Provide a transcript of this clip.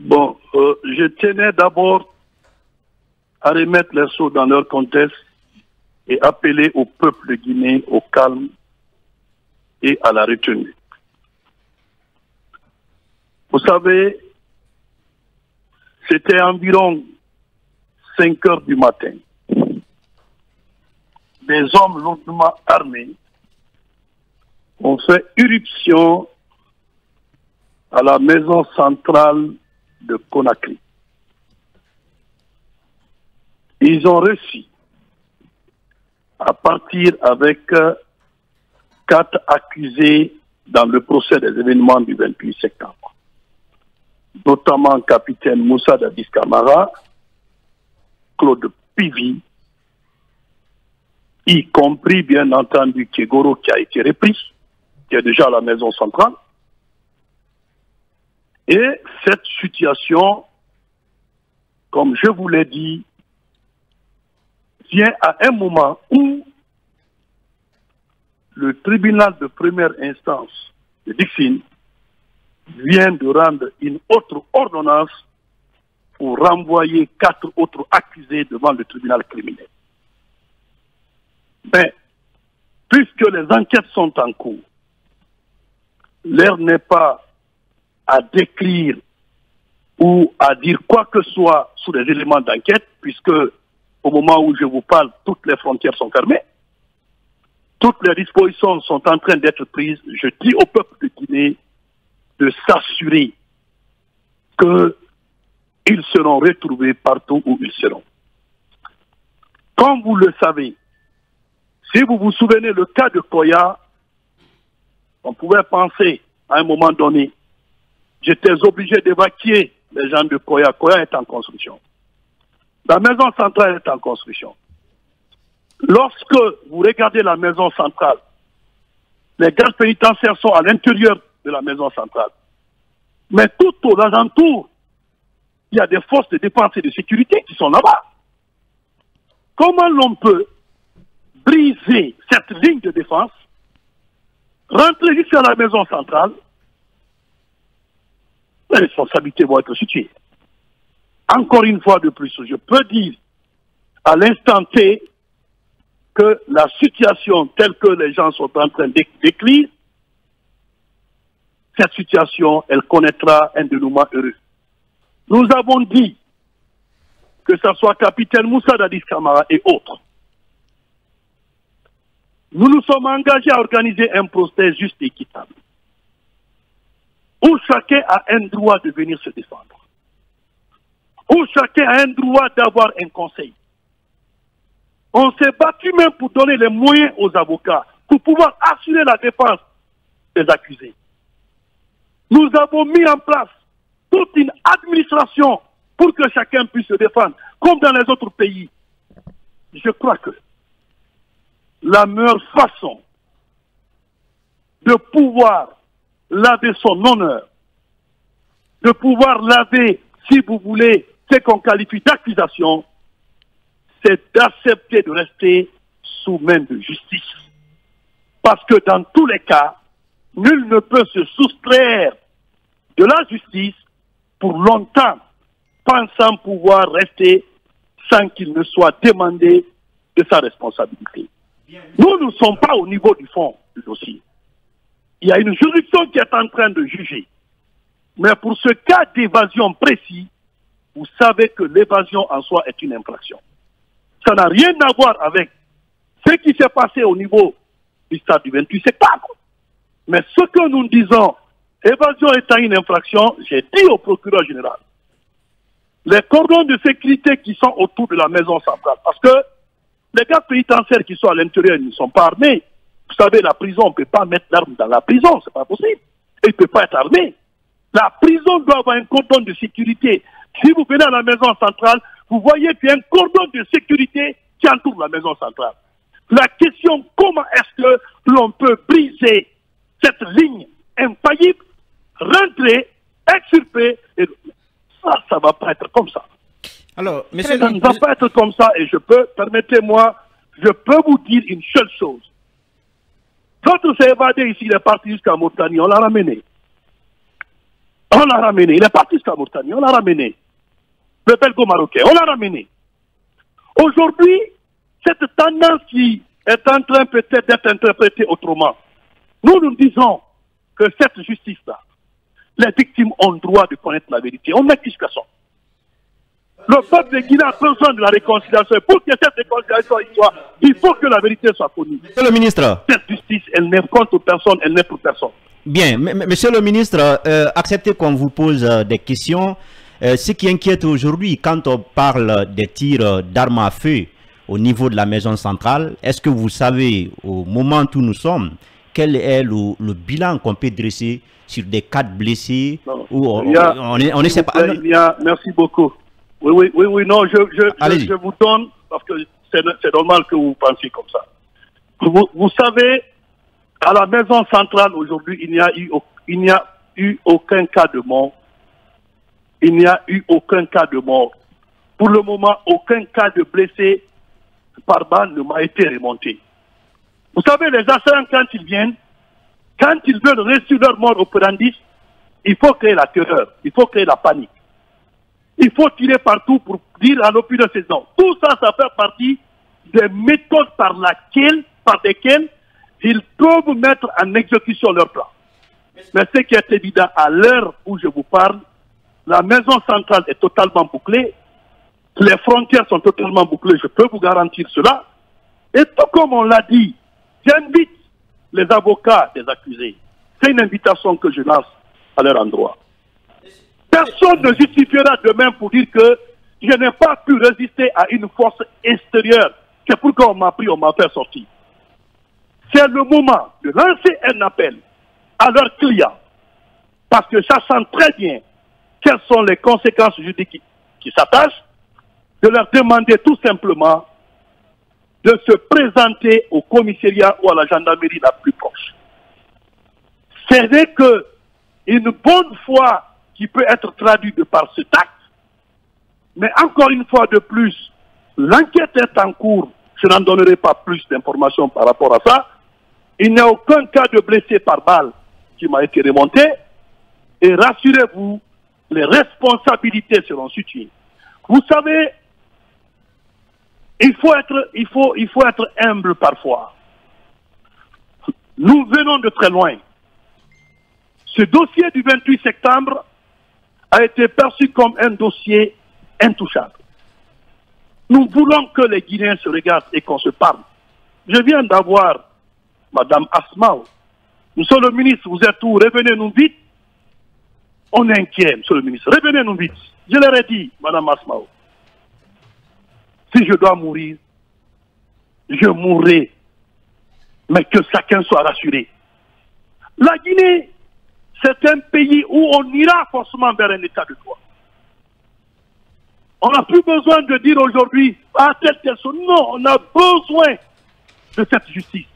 Bon, je tenais d'abord à remettre les choses dans leur contexte et appeler au peuple de Guinée au calme et à la retenue. Vous savez, c'était environ 5 heures du matin. Des hommes lourdement armés ont fait irruption à la maison centrale de Conakry. Ils ont réussi à partir avec 4 accusés dans le procès des événements du 28 septembre, notamment le capitaine Moussa Dadis Camara, Claude Pivi, y compris bien entendu Kegoro qui a été repris, qui est déjà à la maison centrale. Et cette situation, comme je vous l'ai dit, vient à un moment où le tribunal de première instance de Dixine vient de rendre une autre ordonnance pour renvoyer 4 autres accusés devant le tribunal criminel. Mais, puisque les enquêtes sont en cours, l'heure n'est pas à décrire ou à dire quoi que ce soit sur les éléments d'enquête, puisque au moment où je vous parle, toutes les frontières sont fermées, toutes les dispositions sont en train d'être prises. Je dis au peuple de Guinée de s'assurer qu'ils seront retrouvés partout où ils seront. Comme vous le savez, si vous vous souvenez le cas de Koya, on pouvait penser à un moment donné, j'étais obligé d'évacuer les gens de Koya. Koya est en construction. La maison centrale est en construction. Lorsque vous regardez la maison centrale, les gardes pénitentiaires sont à l'intérieur de la maison centrale. Mais tout aux alentours, il y a des forces de défense et de sécurité qui sont là-bas. Comment l'on peut briser cette ligne de défense, rentrer jusqu'à la maison centrale? Les responsabilités vont être situées. Encore une fois de plus, je peux dire à l'instant T que la situation telle que les gens sont en train d'écrire, cette situation, elle connaîtra un dénouement heureux. Nous avons dit que ce soit capitaine Moussa Dadis Camara et autres. Nous nous sommes engagés à organiser un procès juste et équitable, où chacun a un droit de venir se défendre, où chacun a un droit d'avoir un conseil. On s'est battu même pour donner les moyens aux avocats, pour pouvoir assurer la défense des accusés. Nous avons mis en place toute une administration pour que chacun puisse se défendre, comme dans les autres pays. Je crois que la meilleure façon de pouvoir laver son honneur, de pouvoir laver, si vous voulez, ce qu'on qualifie d'accusation, c'est d'accepter de rester sous main de justice. Parce que dans tous les cas, nul ne peut se soustraire de la justice pour longtemps, pensant pouvoir rester sans qu'il ne soit demandé de sa responsabilité. Nous ne sommes pas au niveau du fond du dossier. Il y a une juridiction qui est en train de juger. Mais pour ce cas d'évasion précis, vous savez que l'évasion en soi est une infraction. Ça n'a rien à voir avec ce qui s'est passé au niveau du stade du 28 septembre. Mais ce que nous disons, évasion étant une infraction, j'ai dit au procureur général, les cordons de sécurité qui sont autour de la maison centrale, parce que les gardes pénitentiaires qui sont à l'intérieur ne sont pas armés. Vous savez, la prison, on ne peut pas mettre l'arme dans la prison, c'est pas possible. Il ne peut pas être armé. La prison doit avoir un cordon de sécurité. Si vous venez à la maison centrale, vous voyez qu'il y a un cordon de sécurité qui entoure la maison centrale. La question, comment est-ce que l'on peut briser cette ligne infaillible, rentrer, extirper, et ça ne va pas être comme ça. Alors, monsieur, ça ne va pas être comme ça, et permettez-moi, je peux vous dire une seule chose. Quand on s'est évadé ici, il est parti jusqu'à Mauritanie, on l'a ramené. On l'a ramené. Il est parti jusqu'à Mauritanie. On l'a ramené. Le belgo-marocain. On l'a ramené. Aujourd'hui, cette tendance qui est en train peut-être d'être interprétée autrement, nous disons que cette justice-là, les victimes ont le droit de connaître la vérité. On n'accuse personne. Le peuple de Guinée a besoin de la réconciliation. Et pour que cette réconciliation soit, il faut que la vérité soit connue. Monsieur le ministre. Cette justice, elle n'est contre personne, elle n'est pour personne. Bien, monsieur le ministre, acceptez qu'on vous pose des questions. Ce qui inquiète aujourd'hui, quand on parle des tirs d'armes à feu au niveau de la maison centrale, est-ce que vous savez, au moment où nous sommes, quel est le bilan qu'on peut dresser sur des cas de blessés où on ne sait pas... Merci beaucoup. Oui, non, je vous donne, parce que c'est normal que vous pensiez comme ça. Vous savez, à la maison centrale aujourd'hui, il n'y a eu aucun cas de mort. Il n'y a eu aucun cas de mort. Pour le moment, aucun cas de blessé par balle ne m'a été remonté. Vous savez, les assaillants, quand ils viennent, quand ils veulent réussir leur mort operandi, il faut créer la terreur, il faut créer la panique. Il faut tirer partout pour dire à l'opinion de ces gens. Tout ça, ça fait partie des méthodes par lesquelles ils peuvent mettre en exécution leur plan. Mais ce qui est évident, à l'heure où je vous parle, la maison centrale est totalement bouclée. Les frontières sont totalement bouclées, je peux vous garantir cela. Et tout comme on l'a dit, j'invite les avocats des accusés. C'est une invitation que je lance à leur endroit. Personne ne justifiera demain pour dire que je n'ai pas pu résister à une force extérieure. C'est pourquoi on m'a pris, on m'a fait sortir. C'est le moment de lancer un appel à leurs clients. Parce que sachant très bien quelles sont les conséquences juridiques qui s'attachent, de leur demander tout simplement de se présenter au commissariat ou à la gendarmerie la plus proche. C'est vrai qu'une bonne foi qui peut être traduite de par cet acte, mais encore une fois de plus, l'enquête est en cours, je n'en donnerai pas plus d'informations par rapport à ça. Il n'y a aucun cas de blessé par balle qui m'a été remonté, et rassurez-vous, les responsabilités seront situées. Vous savez, il faut être humble parfois. Nous venons de très loin. Ce dossier du 28 septembre a été perçu comme un dossier intouchable. Nous voulons que les Guinéens se regardent et qu'on se parle. Je viens d'avoir Madame Asmao. Monsieur le ministre, vous êtes où? Revenez-nous vite. On est inquiet, monsieur le ministre. Revenez-nous vite. Je leur ai dit, Madame Asmao, si je dois mourir, je mourrai. Mais que chacun soit rassuré. La Guinée, c'est un pays où on ira forcément vers un état de droit. On n'a plus besoin de dire aujourd'hui, ah, telle chose. Non, on a besoin de cette justice.